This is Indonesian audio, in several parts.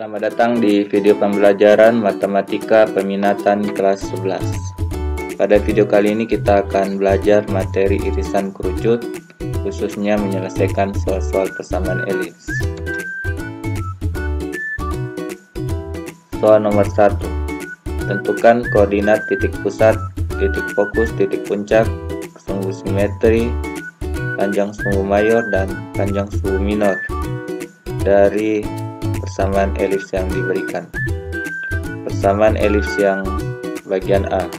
Selamat datang di video pembelajaran Matematika Peminatan kelas 11. Pada video kali ini kita akan belajar materi irisan kerucut, khususnya menyelesaikan soal-soal persamaan elips. Soal nomor 1. Tentukan koordinat titik pusat, titik fokus, titik puncak, sumbu simetri, panjang sumbu mayor dan panjang sumbu minor dari persamaan elips yang diberikan. Persamaan elips yang bagian A,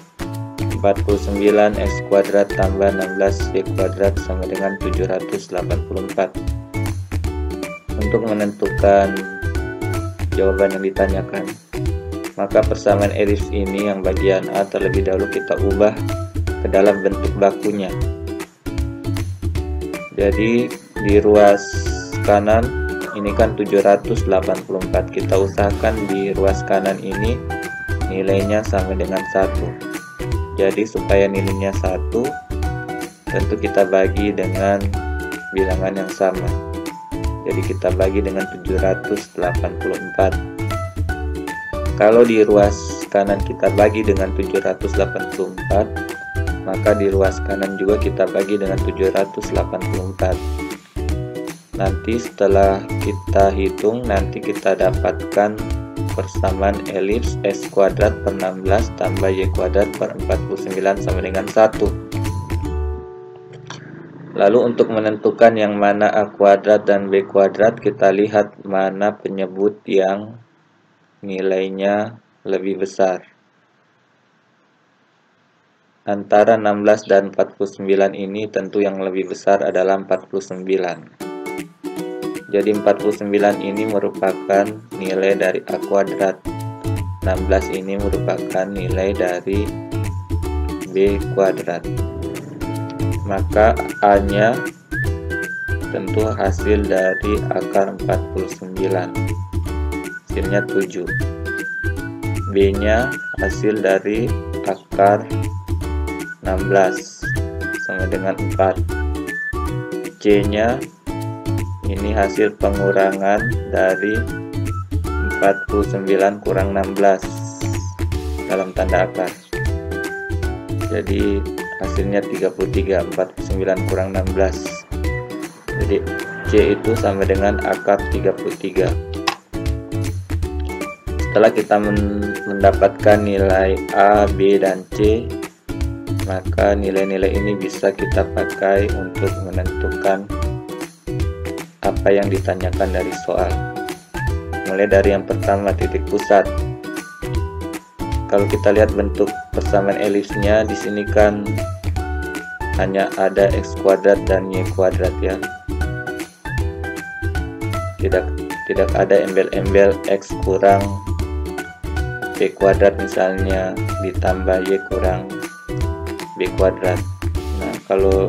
49 x kuadrat tambah 16 y kuadrat sama dengan 784. Untuk menentukan jawaban yang ditanyakan, maka persamaan elips ini yang bagian A terlebih dahulu kita ubah ke dalam bentuk bakunya. Jadi di ruas kanan ini kan 784, kita usahakan di ruas kanan ini nilainya sama dengan 1. Jadi supaya nilainya 1, tentu kita bagi dengan bilangan yang sama. Jadi kita bagi dengan 784. Kalau di ruas kanan kita bagi dengan 784, maka di ruas kanan juga kita bagi dengan 784. Nanti setelah kita hitung, nanti kita dapatkan persamaan elips x kuadrat per 16 tambah y kuadrat per 49 sama dengan 1. Lalu untuk menentukan yang mana a kuadrat dan b kuadrat, kita lihat mana penyebut yang nilainya lebih besar. Antara 16 dan 49 ini tentu yang lebih besar adalah 49. Jadi 49 ini merupakan nilai dari a kuadrat, 16 ini merupakan nilai dari b kuadrat. Maka a nya tentu hasil dari akar 49, hasilnya 7. B nya hasil dari akar 16 sama dengan 4. C nya ini hasil pengurangan dari 49 kurang 16 dalam tanda akar. Jadi hasilnya 33, 49 kurang 16. Jadi C itu sama dengan akar 33. Setelah kita mendapatkan nilai A, B, dan C, maka nilai-nilai ini bisa kita pakai untuk menentukan apa yang ditanyakan dari soal. Mulai dari yang pertama, titik pusat. Kalau kita lihat bentuk persamaan elipsnya, di sini kan hanya ada x kuadrat dan y kuadrat ya. Tidak ada embel-embel x kurang b kuadrat misalnya ditambah y kurang b kuadrat. Nah, kalau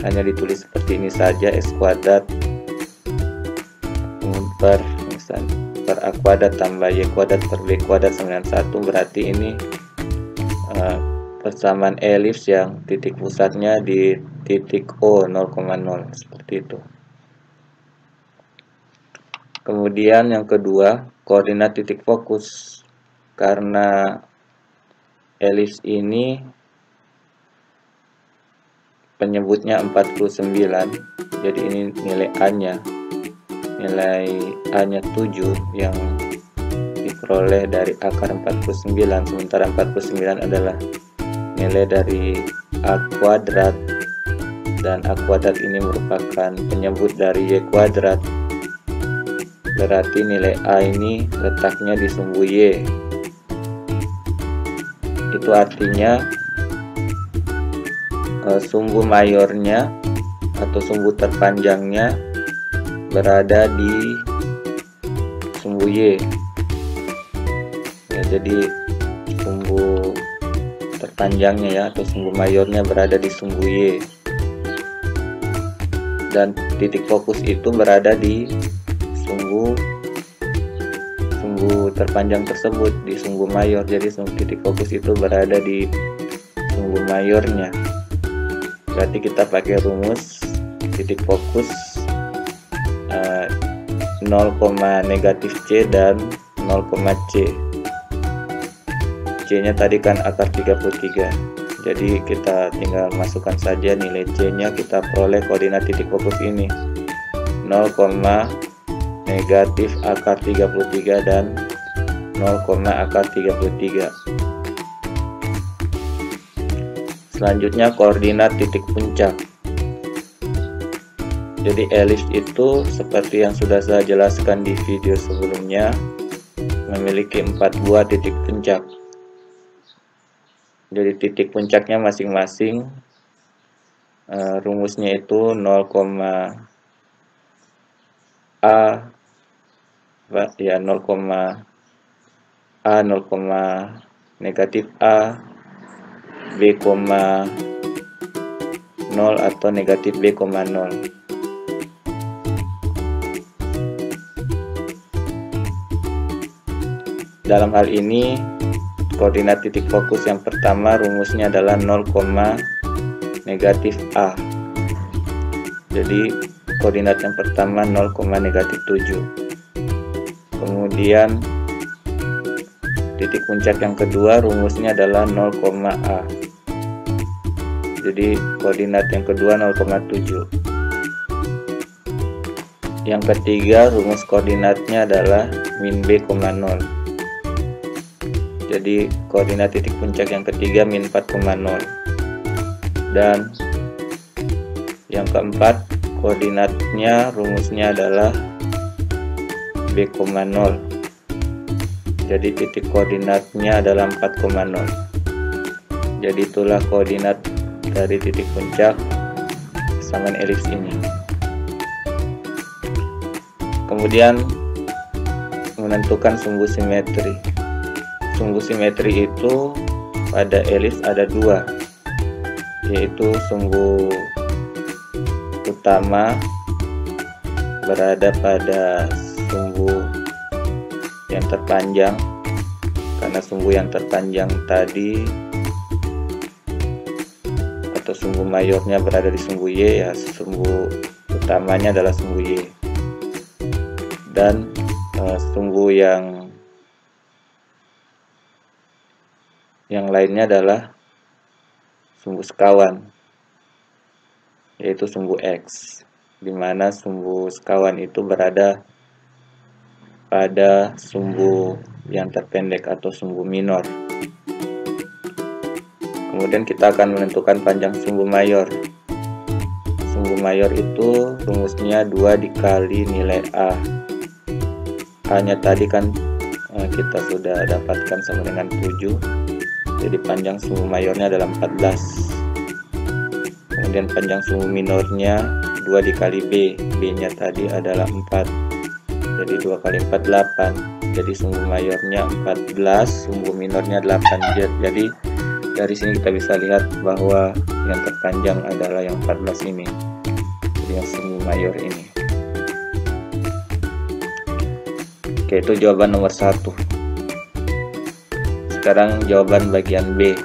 hanya ditulis seperti ini saja, x kuadrat per a kuadrat tambah y kuadrat per b kuadrat sama dengan 1, berarti ini persamaan elips yang titik pusatnya di titik O 0,0 seperti itu. Kemudian yang kedua, koordinat titik fokus. Karena elips ini penyebutnya 49, jadi ini nilai A nya. Nilai A nya 7 yang diperoleh dari akar 49, sementara 49 adalah nilai dari a kuadrat, dan a kuadrat ini merupakan penyebut dari y kuadrat. Berarti nilai A ini letaknya di sumbu y. Itu artinya sumbu mayornya atau sumbu terpanjangnya berada di sumbu y ya, jadi sumbu terpanjangnya ya atau sumbu mayornya berada di sumbu y, dan titik fokus itu berada di sumbu terpanjang tersebut, di sumbu mayor. Jadi titik fokus itu berada di sumbu mayornya. Berarti kita pakai rumus titik fokus 0, negatif C dan 0,C. C nya tadi kan akar 33, jadi kita tinggal masukkan saja nilai C nya, kita peroleh koordinat titik fokus ini 0, negatif akar 33 dan 0, akar 33. Selanjutnya koordinat titik puncak. Jadi elips itu seperti yang sudah saya jelaskan di video sebelumnya, memiliki 4 buah titik puncak. Jadi titik puncaknya masing-masing rumusnya itu 0, negatif A, B, 0 atau negatif B, 0. Dalam hal ini koordinat titik fokus yang pertama rumusnya adalah 0, negatif A. Jadi koordinat yang pertama 0, negatif 7. Kemudian titik puncak yang kedua rumusnya adalah 0, A. Jadi koordinat yang kedua 0,7. Yang ketiga rumus koordinatnya adalah min B, 0. Jadi koordinat titik puncak yang ketiga min 4,0. Dan yang keempat koordinatnya rumusnya adalah B, 0. Jadi titik koordinatnya adalah 4,0. Jadi itulah koordinat dari titik puncak persamaan elips ini. Kemudian menentukan sumbu simetri. Sumbu simetri itu pada elips ada 2, yaitu sumbu utama berada pada sumbu yang terpanjang, karena sumbu yang terpanjang tadi atau sumbu mayornya berada di sumbu Y, ya sumbu utamanya adalah sumbu Y. Dan sumbu yang lainnya adalah sumbu sekawan, yaitu sumbu X, di mana sumbu sekawan itu berada pada sumbu yang terpendek atau sumbu minor. Kemudian kita akan menentukan panjang sumbu mayor. Sumbu mayor itu rumusnya 2 dikali nilai A. A nya tadi kan kita sudah dapatkan sama dengan 7, jadi panjang sumbu mayornya adalah 14. Kemudian panjang sumbu minornya 2 dikali B. B nya tadi adalah 4, jadi 2 kali 4, 8. Jadi sumbu mayornya 14, sumbu minornya 8. Jadi dari sini kita bisa lihat bahwa yang terpanjang adalah yang 14 ini, jadi yang sumbu mayor ini. Oke, itu jawaban nomor 1. Sekarang jawaban bagian B.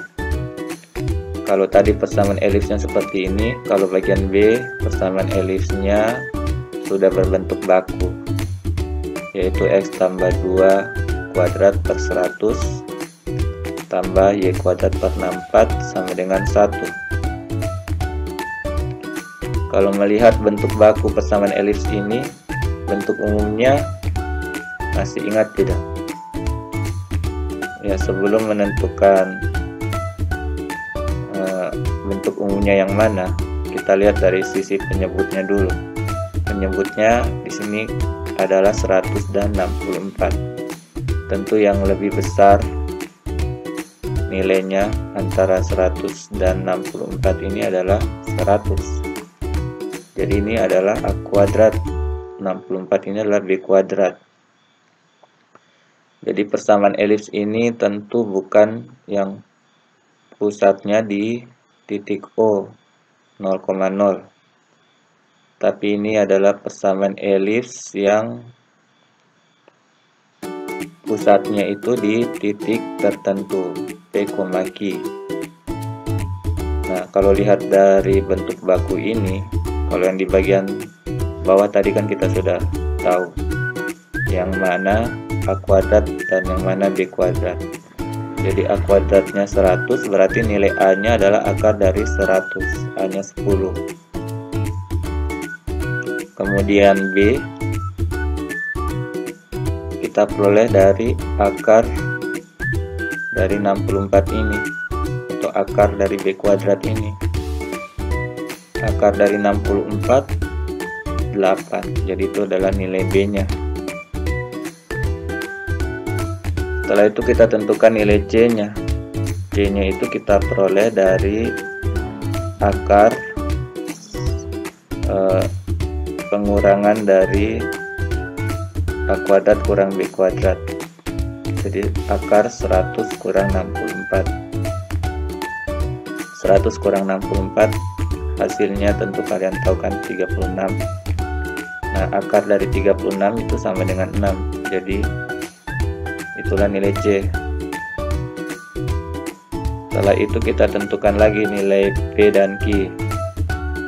Kalau tadi persamaan elipsnya seperti ini, kalau bagian B persamaan elipsnya sudah berbentuk baku, yaitu X tambah 2 kuadrat per 100 tambah Y kuadrat per 64 sama dengan 1. Kalau melihat bentuk baku persamaan elips ini, bentuk umumnya masih ingat tidak? Ya, sebelum menentukan bentuk umumnya yang mana, kita lihat dari sisi penyebutnya dulu. Penyebutnya di sini adalah 100 dan 64. Tentu yang lebih besar nilainya antara 100 dan 64 ini adalah 100. Jadi ini adalah A kuadrat, 64 ini adalah B kuadrat. Jadi persamaan elips ini tentu bukan yang pusatnya di titik O 0,0. Tapi ini adalah persamaan elips yang pusatnya itu di titik tertentu P, Q. Nah, kalau lihat dari bentuk baku ini, kalau yang di bagian bawah tadi kan kita sudah tahu yang mana A kuadrat dan yang mana B kuadrat. Jadi A kuadratnya 100, berarti nilai A nya adalah akar dari 100, A nya 10. Kemudian B kita peroleh dari akar dari 64 ini, atau akar dari B kuadrat ini. Akar dari 64 8, jadi itu adalah nilai B nya. Setelah itu kita tentukan nilai C nya. C nya itu kita peroleh dari akar pengurangan dari A kuadrat kurang B kuadrat. Jadi akar 100 kurang 64. 100 kurang 64 hasilnya tentu kalian tahu kan 36. Nah, akar dari 36 itu sama dengan 6. Jadi itulah nilai C. Setelah itu kita tentukan lagi nilai P dan Q.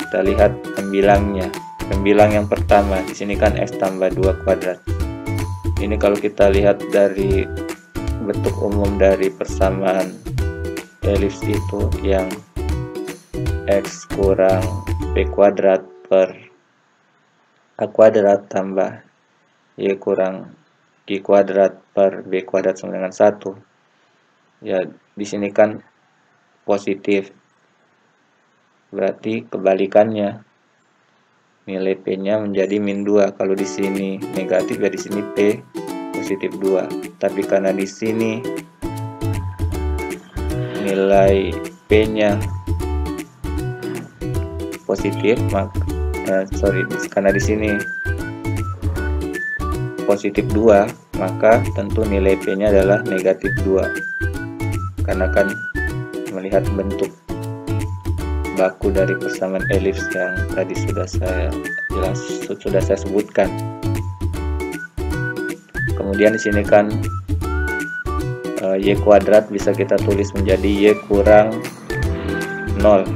Kita lihat pembilangnya. Pembilang yang pertama di sini kan X tambah 2 kuadrat. Ini kalau kita lihat dari bentuk umum dari persamaan elips itu yang X kurang P kuadrat per A kuadrat tambah Y kurang Q kuadrat per B kuadrat sama dengan 1. Ya, di sini kan positif. Berarti kebalikannya. Nilai P-nya menjadi min 2. Kalau di sini negatif, ya di sini P positif 2. Tapi karena di sini nilai P-nya positif, maka karena di sini positif 2, maka tentu nilai P-nya adalah negatif 2. Karena kan melihat bentuk baku dari persamaan elips yang tadi sudah saya sebutkan. Kemudian di sini kan Y kuadrat bisa kita tulis menjadi Y kurang 0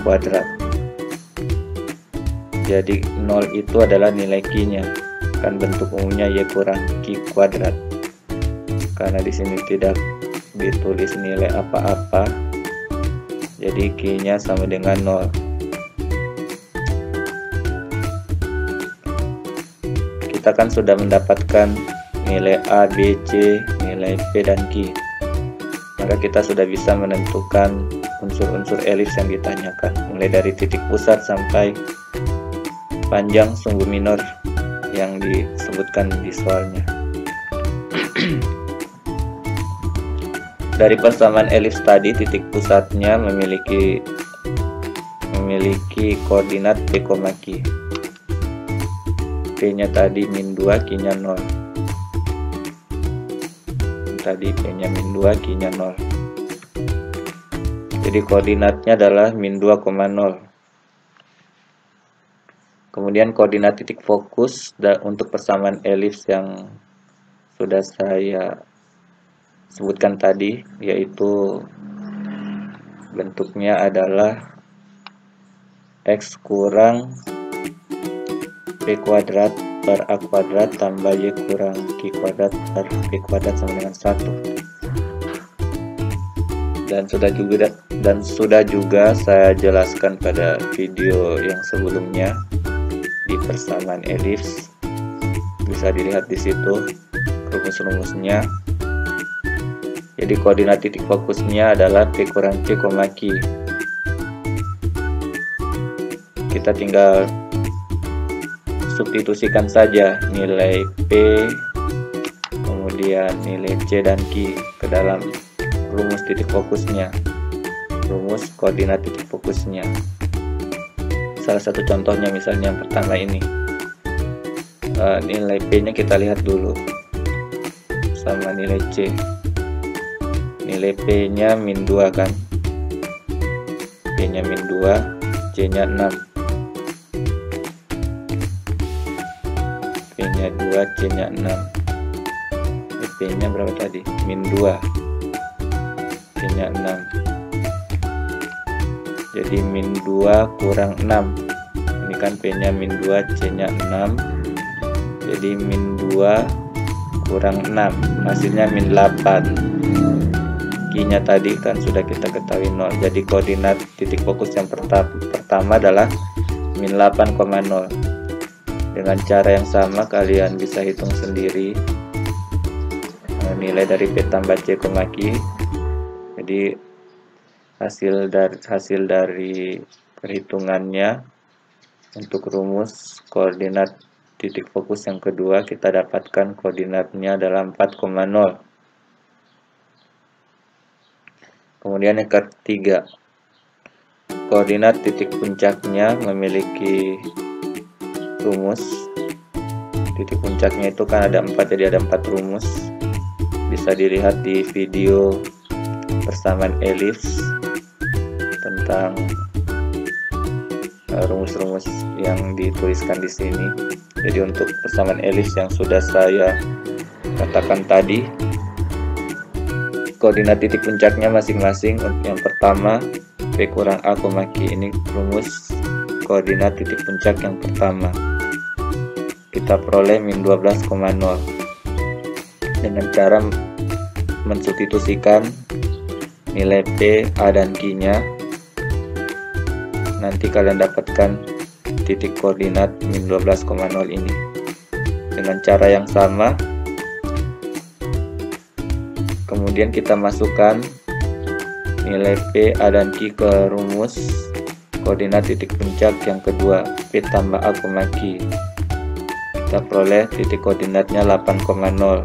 kuadrat. Jadi 0 itu adalah nilai Q-nya. Kan bentuk umumnya Y kurang Q kuadrat. Karena di sini tidak ditulis nilai apa-apa, jadi Q-nya sama dengan 0. Kita kan sudah mendapatkan nilai A, B, C, nilai P dan Q. Maka kita sudah bisa menentukan unsur-unsur elips yang ditanyakan, mulai dari titik pusat sampai panjang sumbu minor yang disebutkan di soalnya. Dari persamaan elips tadi, titik pusatnya memiliki koordinat P, Q. P-nya tadi min 2, Q-nya 0. Tadi P-nya min 2, Q-nya 0. Jadi koordinatnya adalah min 2,0. Kemudian koordinat titik fokus untuk persamaan elips yang sudah saya sebutkan tadi, yaitu bentuknya adalah X kurang P kuadrat per A kuadrat tambah Y kurang Q kuadrat per P kuadrat sama dengan 1. Dan sudah juga saya jelaskan pada video yang sebelumnya di persamaan elips. Bisa dilihat di situ rumus-rumusnya. Jadi koordinat titik fokusnya adalah P kurang C, Q. Kita tinggal substitusikan saja nilai P, kemudian nilai C dan Q ke dalam rumus titik fokusnya, rumus koordinat titik fokusnya. Salah satu contohnya misalnya yang pertama ini, nilai P nya kita lihat dulu sama nilai C. Nilai P nya min 2 kan, P nya min 2, C nya 6, P nya 2, C nya 6. P nya berapa tadi? Min 2, C nya 6. Jadi min 2 kurang 6. Ini kan P nya min 2, C nya 6. Jadi min 2 kurang 6, hasilnya min 8. Q-nya tadi kan sudah kita ketahui 0, jadi koordinat titik fokus yang pertama adalah min 8,0. Dengan cara yang sama kalian bisa hitung sendiri nilai dari P tambah C, Q. Jadi hasil dari perhitungannya untuk rumus koordinat titik fokus yang kedua, kita dapatkan koordinatnya adalah 4,0. Kemudian yang ketiga, koordinat titik puncaknya memiliki rumus. Titik puncaknya itu kan ada 4, jadi ada 4 rumus. Bisa dilihat di video persamaan elips tentang rumus-rumus yang dituliskan di sini. Jadi untuk persamaan elips yang sudah saya katakan tadi, koordinat titik puncaknya masing-masing. Yang pertama P kurang A, Q. Ini rumus koordinat titik puncak yang pertama. Kita peroleh min 12,0 dengan cara mensubstitusikan nilai P, A, dan Q-nya. Nanti kalian dapatkan titik koordinat min 12,0 ini. Dengan cara yang sama, kemudian kita masukkan nilai P, A, dan Q ke rumus koordinat titik puncak yang kedua, P tambah A, Q. Kita peroleh titik koordinatnya 8,0.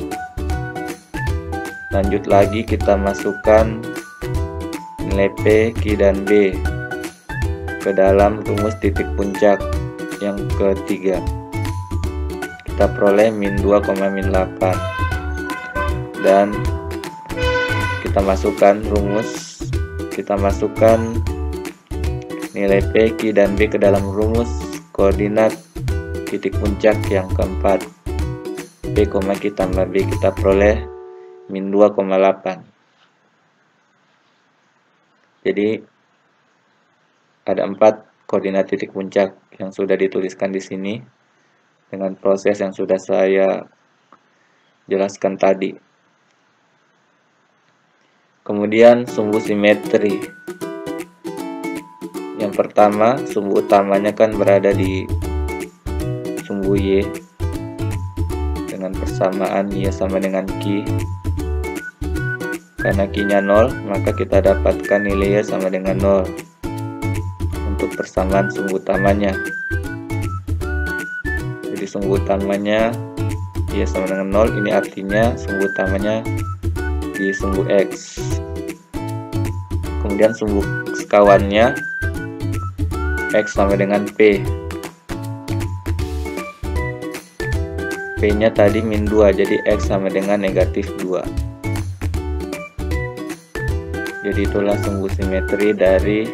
Lanjut lagi, kita masukkan nilai P, Q, dan B ke dalam rumus titik puncak yang ketiga. Kita peroleh min 2,8. Dan kita masukkan nilai P, Q, dan B ke dalam rumus koordinat titik puncak yang keempat, P, Q tambah B. Kita peroleh min 2,8. Jadi ada 4 koordinat titik puncak yang sudah dituliskan di sini dengan proses yang sudah saya jelaskan tadi. Kemudian sumbu simetri. Yang pertama, sumbu utamanya kan berada di sumbu Y dengan persamaan Y sama dengan Q. Karena Q-nya 0, maka kita dapatkan nilai Y sama dengan 0 untuk persamaan sumbu utamanya. Jadi sumbu utamanya Y sama dengan 0, ini artinya sumbu utamanya di sumbu X. Kemudian sumbu sekawannya X sama dengan P. P-nya tadi min 2, jadi X sama dengan negatif 2. Jadi itulah sumbu simetri dari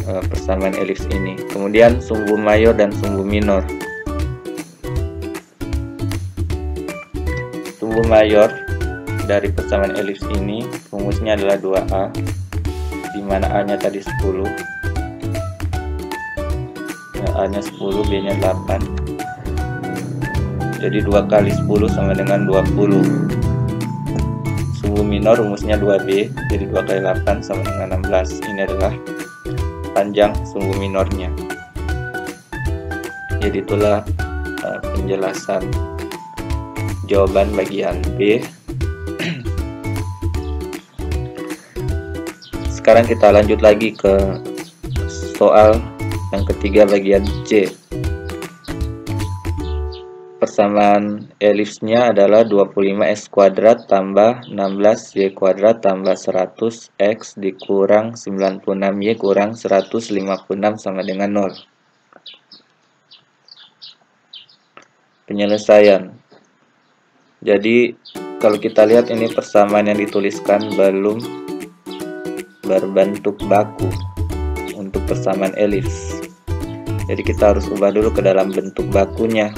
persamaan elips ini. Kemudian sumbu mayor dan sumbu minor. Sumbu mayor dari persamaan elips ini rumusnya adalah 2A, di mana A-nya tadi 10, A-nya 10, B-nya 8. Jadi 2 kali 10 sama dengan 20. Sumbu minor rumusnya 2B, jadi 2 kali 8 sama dengan 16. Ini adalah panjang sumbu minornya. Jadi itulah penjelasan jawaban bagian B. Sekarang kita lanjut lagi ke soal yang ketiga bagian C. Persamaan elipsnya adalah 25x² tambah 16y² tambah 100x dikurang 96y kurang 156 sama dengan 0. Penyelesaian. Jadi kalau kita lihat ini persamaan yang dituliskan belum berbentuk baku untuk persamaan elips. Jadi kita harus ubah dulu ke dalam bentuk bakunya.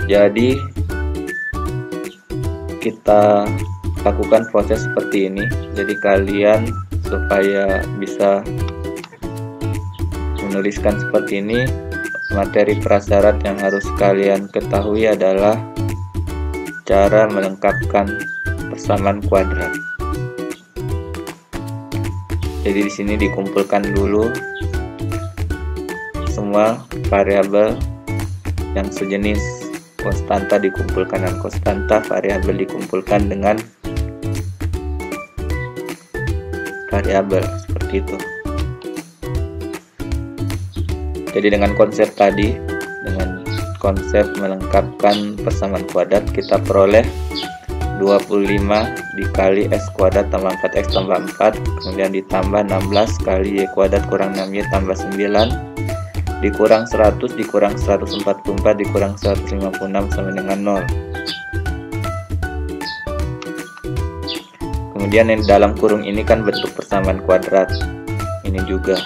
Jadi kita lakukan proses seperti ini. Jadi kalian supaya bisa menuliskan seperti ini, materi prasyarat yang harus kalian ketahui adalah cara melengkapkan persamaan kuadrat. Jadi di sini dikumpulkan dulu semua variabel yang sejenis. Konstanta dikumpulkan dengan konstanta, variabel dikumpulkan dengan variabel, seperti itu. Jadi dengan konsep tadi, dengan konsep melengkapkan persamaan kuadrat, kita peroleh 25 dikali x kuadrat tambah 4x tambah 4, kemudian ditambah 16 kali y kuadrat kurang 6y tambah 9, dikurang 100 dikurang 144 dikurang 156 sama dengan 0. Kemudian yang dalam kurung ini kan bentuk persamaan kuadrat, ini juga.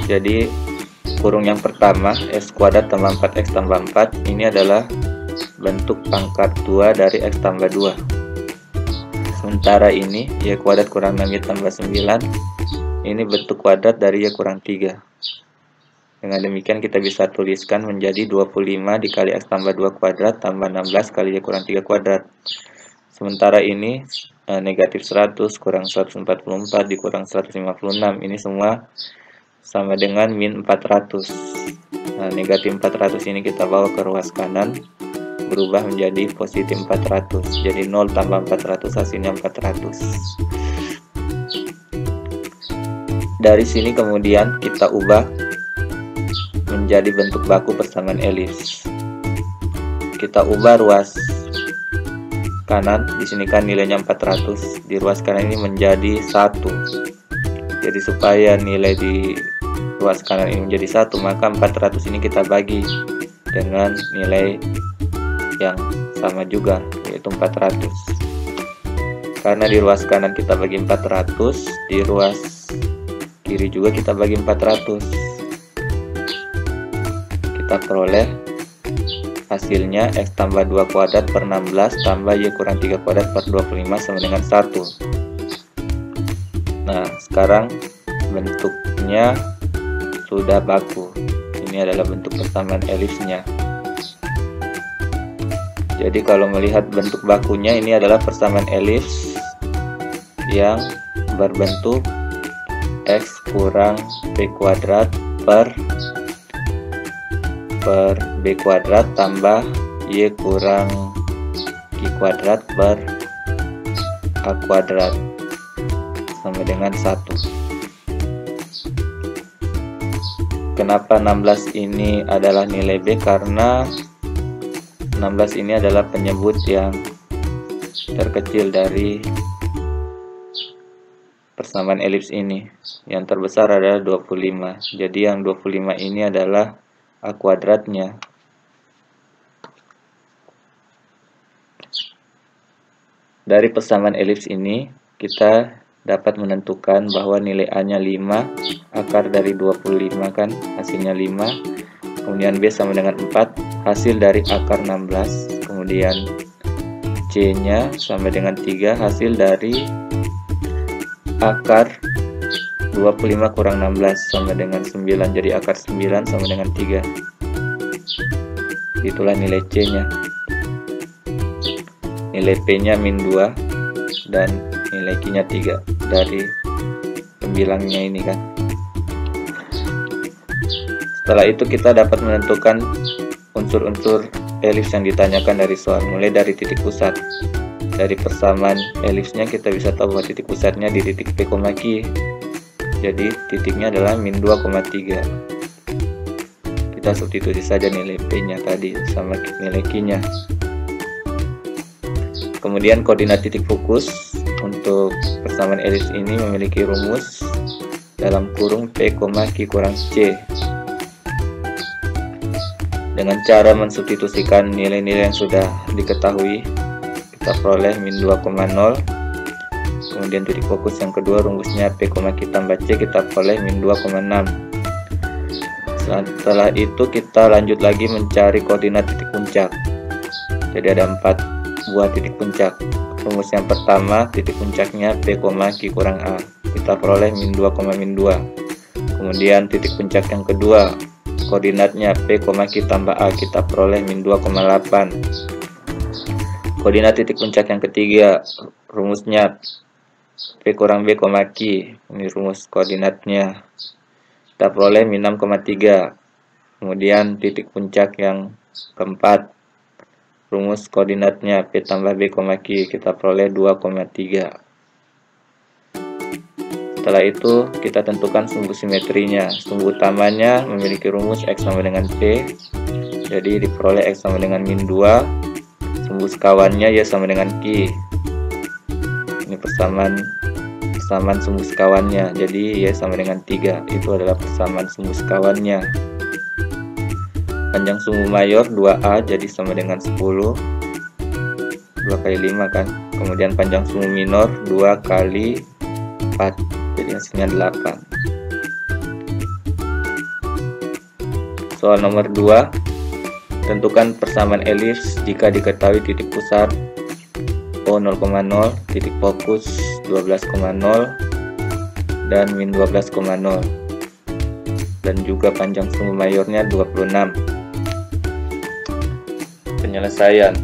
Jadi kurung yang pertama, x kuadrat tambah 4x tambah 4, ini adalah bentuk pangkat 2 dari x tambah 2. Sementara ini y kuadrat kurang 6y tambah 9, ini bentuk kuadrat dari y kurang 3. Dengan demikian kita bisa tuliskan menjadi 25 dikali x tambah 2 kuadrat tambah 16 kali y kurang 3 kuadrat. Sementara ini negatif 100 kurang 144 dikurang 156, ini semua sama dengan min 400. Nah, negatif 400 ini kita bawa ke ruas kanan, berubah menjadi positif 400. Jadi 0 tambah 400 hasilnya 400. Dari sini kemudian kita ubah menjadi bentuk baku persamaan elips. Kita ubah ruas kanan, di sini kan nilainya 400, di ruas kanan ini menjadi 1. Jadi supaya nilai di ruas kanan ini menjadi 1, maka 400 ini kita bagi dengan nilai yang sama juga, yaitu 400. Karena di ruas kanan kita bagi 400, di ruas kiri juga kita bagi 400. Kita peroleh hasilnya x tambah 2 kuadrat per 16 tambah y kurang 3 kuadrat per 25 sama dengan 1. Nah, sekarang bentuknya sudah baku. Ini adalah bentuk persamaan elipsnya. Jadi kalau melihat bentuk bakunya, ini adalah persamaan elips yang berbentuk x kurang b kuadrat per b kuadrat tambah y kurang q kuadrat per a kuadrat sama dengan 1. Kenapa 16 ini adalah nilai b? Karena 16 ini adalah penyebut yang terkecil dari persamaan elips ini. Yang terbesar adalah 25. Jadi yang 25 ini adalah a kuadratnya. Dari persamaan elips ini kita dapat menentukan bahwa nilai a-nya 5, akar dari 25 kan hasilnya 5, kemudian b sama dengan 4, hasil dari akar 16, kemudian c-nya sama dengan 3, hasil dari akar 25 kurang 16 sama dengan 9, jadi akar 9 sama dengan 3. Itulah nilai c-nya. Nilai p-nya min 2 dan nilai q-nya 3 dari pembilangnya ini kan. Setelah itu kita dapat menentukan unsur-unsur elips yang ditanyakan dari soal, mulai dari titik pusat. Dari persamaan elipsnya kita bisa tahu bahwa titik pusatnya di titik p, q. Jadi titiknya adalah min 2,3. Kita substitusi saja nilai p-nya tadi sama nilai q-nya. Kemudian koordinat titik fokus untuk persamaan elips ini memiliki rumus dalam kurung p, q kurang c. Dengan cara mensubstitusikan nilai-nilai yang sudah diketahui, kita peroleh min 2,0. Kemudian titik fokus yang kedua, rumusnya p, q tambah c, kita peroleh min 2,6. Setelah itu kita lanjut lagi mencari koordinat titik puncak. Jadi ada 4 buah titik puncak. Rumus yang pertama, titik puncaknya p, q kurang a, kita peroleh min 2,2. Kemudian titik puncak yang kedua, koordinatnya P, Q tambah A, kita peroleh min 2,8. Koordinat titik puncak yang ketiga, rumusnya P kurang B, Q, ini rumus koordinatnya, kita peroleh min 6,3. Kemudian titik puncak yang keempat, rumus koordinatnya P tambah B, Q, kita peroleh 2,3. Setelah itu kita tentukan sumbu simetrinya. Sumbu utamanya memiliki rumus X sama dengan P, jadi diperoleh X sama dengan min 2. Sumbu sekawannya Y sama dengan Q. Ini persamaan sumbu sekawannya, jadi Y sama dengan 3. Itu adalah persamaan sumbu sekawannya. Panjang sumbu mayor 2A, jadi sama dengan 10. 2 kali 5 kan. Kemudian panjang sumbu minor 2 kali 4, jadi hasilnya 8. Soal nomor 2, tentukan persamaan elips jika diketahui titik pusat O 0,0, titik fokus 12,0 dan min 12,0, dan juga panjang sumbu mayornya 26. Penyelesaian.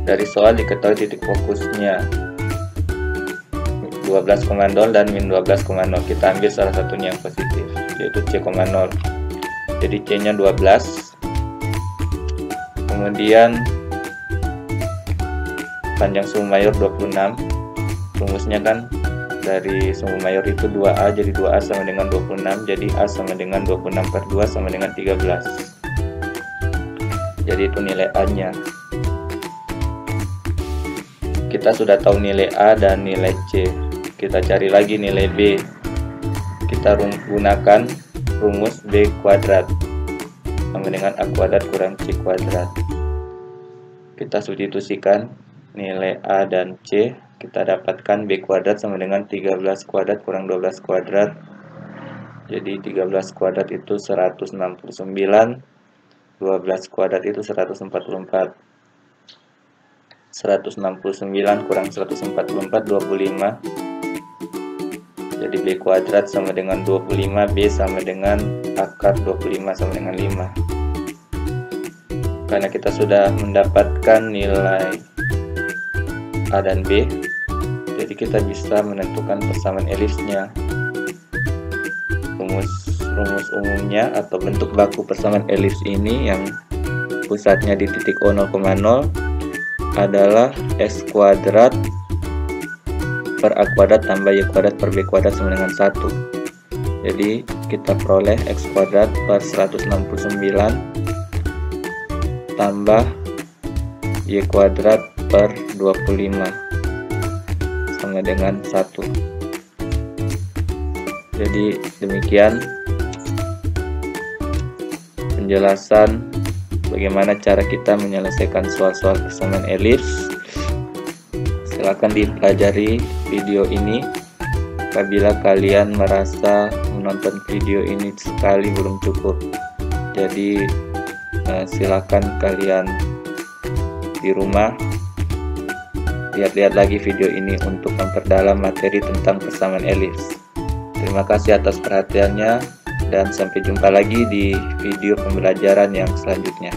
Dari soal diketahui titik fokusnya 12,0 dan min 12,0. Kita ambil salah satunya yang positif, yaitu C,0. Jadi C nya 12. Kemudian panjang sumbu mayor 26. Rumusnya kan dari sumbu mayor itu 2A, jadi 2A sama dengan 26. Jadi A sama dengan 26 per 2 sama dengan 13. Jadi itu nilai A nya. Kita sudah tahu nilai A dan nilai C. Kita cari lagi nilai B. Kita gunakan rumus B kuadrat sama dengan A kuadrat kurang C kuadrat. Kita substitusikan nilai A dan C, kita dapatkan B kuadrat sama dengan 13 kuadrat kurang 12 kuadrat. Jadi 13 kuadrat itu 169, 12 kuadrat itu 144. 169 kurang 144, 25. Jadi B kuadrat sama dengan 25, B sama dengan akar 25 sama dengan 5. Karena kita sudah mendapatkan nilai A dan B, jadi kita bisa menentukan persamaan elipsnya. Rumus umumnya atau bentuk baku persamaan elips ini yang pusatnya di titik O 0,0 adalah X kuadrat per A kuadrat tambah Y kuadrat per B kuadrat sama dengan 1. Jadi kita peroleh X kuadrat per 169 tambah Y kuadrat per 25 sama dengan 1. Jadi demikian penjelasan bagaimana cara kita menyelesaikan soal-soal persamaan elips. Silakan dipelajari video ini. Apabila kalian merasa menonton video ini sekali belum cukup, jadi silakan kalian di rumah lihat-lihat lagi video ini untuk memperdalam materi tentang persamaan elips. Terima kasih atas perhatiannya dan sampai jumpa lagi di video pembelajaran yang selanjutnya.